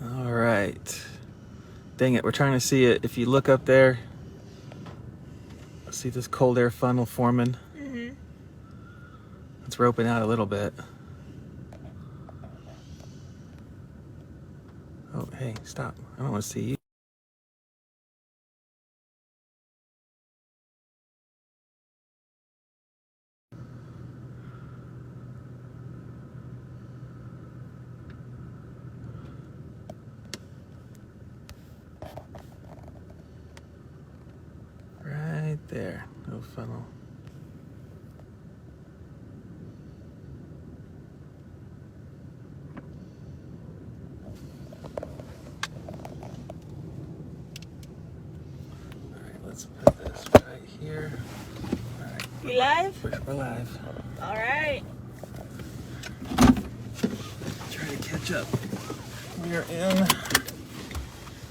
All right. Dang it, we're trying to see it. If you look up there, see this cold air funnel forming? Mm-hmm. It's roping out a little bit. Oh, hey, stop. I don't want to see you. Right there, little funnel. All right, let's put this right here. All right. You live? We're live. All right. Try to catch up. We are in.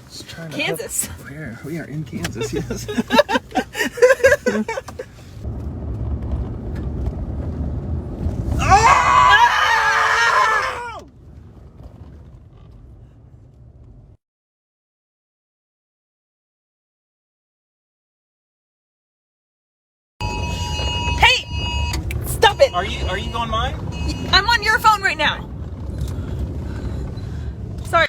Just trying to Kansas. Where? We are in Kansas, yes. Hey! Stop it! Are you going mine? I'm on your phone right now. Sorry.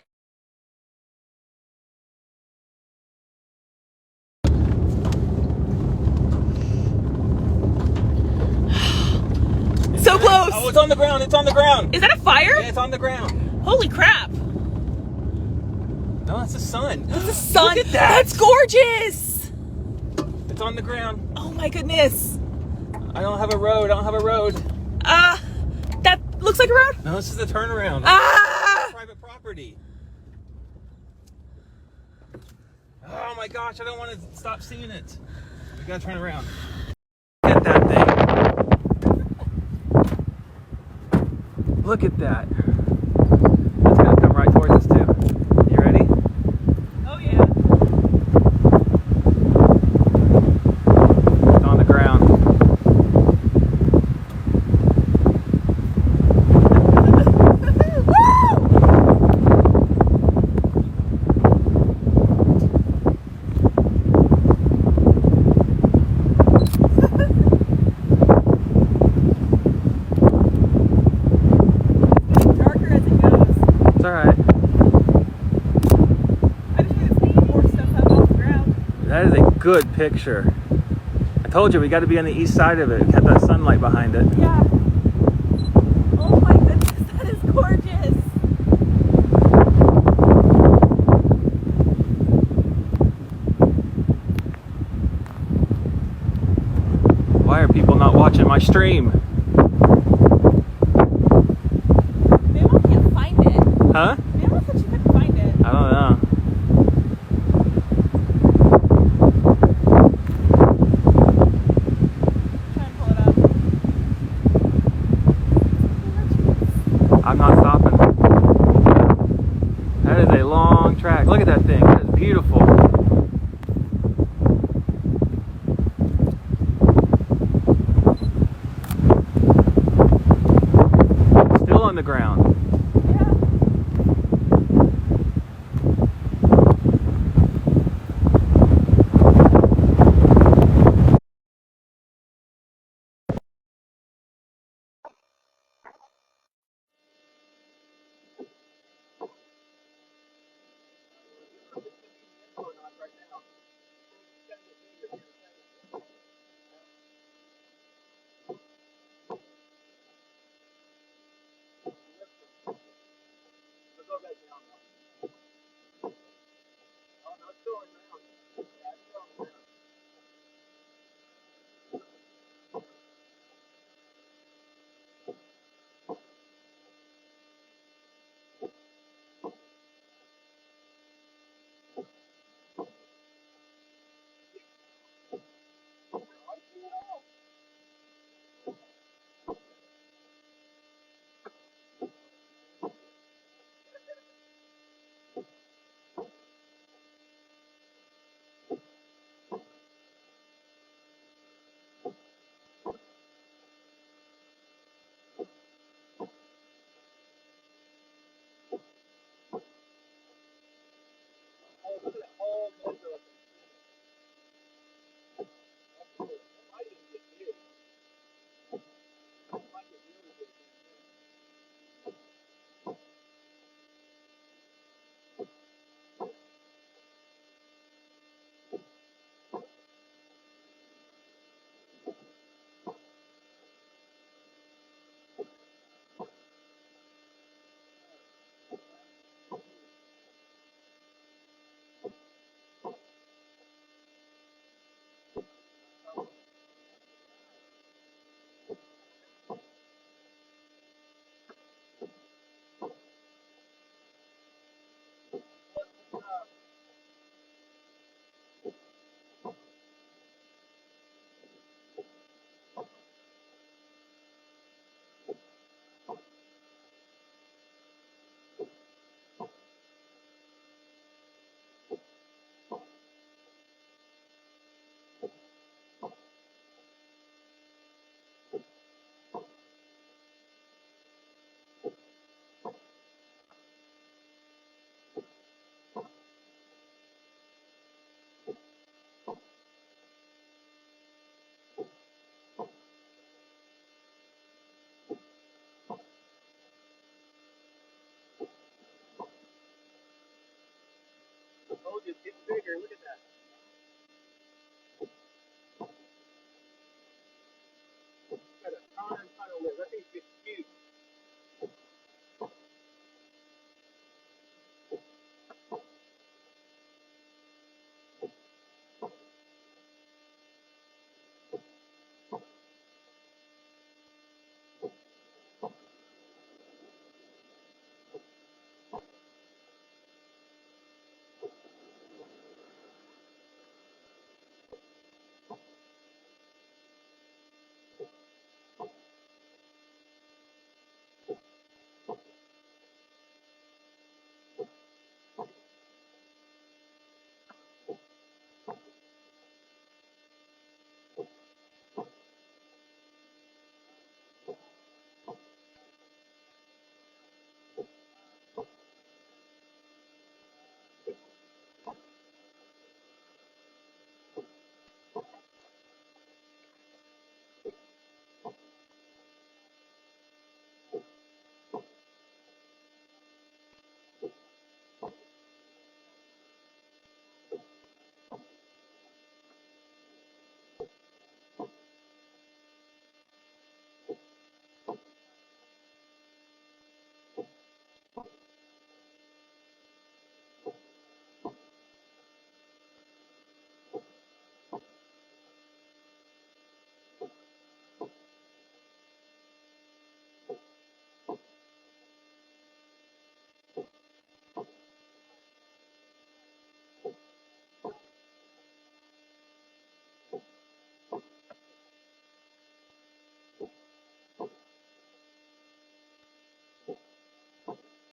So close. Oh, it's on the ground. It's on the ground. Is that a fire? Yeah, it's on the ground. Holy crap. No, that's the sun. That's the sun. Look at that. That's gorgeous. It's on the ground. Oh my goodness. I don't have a road. That looks like a road? No, this is the turnaround. Private property. Oh my gosh, I don't want to stop seeing it. We gotta turn around. Look at that thing. Look at that. It's gonna come right towards us too. You ready? Oh yeah. It's on the ground. Darker as it goes. It's alright. I just want to see more stuff up off the ground. That is a good picture. I told you we got to be on the east side of it. Have that sunlight behind it. Yeah. Oh my goodness, that is gorgeous. Why are people not watching my stream? Maybe I can't find it. Huh? Maybe I thought you couldn't find it. I don't know. Try and pull it up. I'm not stopping. That is a long track. Look at that thing. That is beautiful. Still on the ground. Yeah.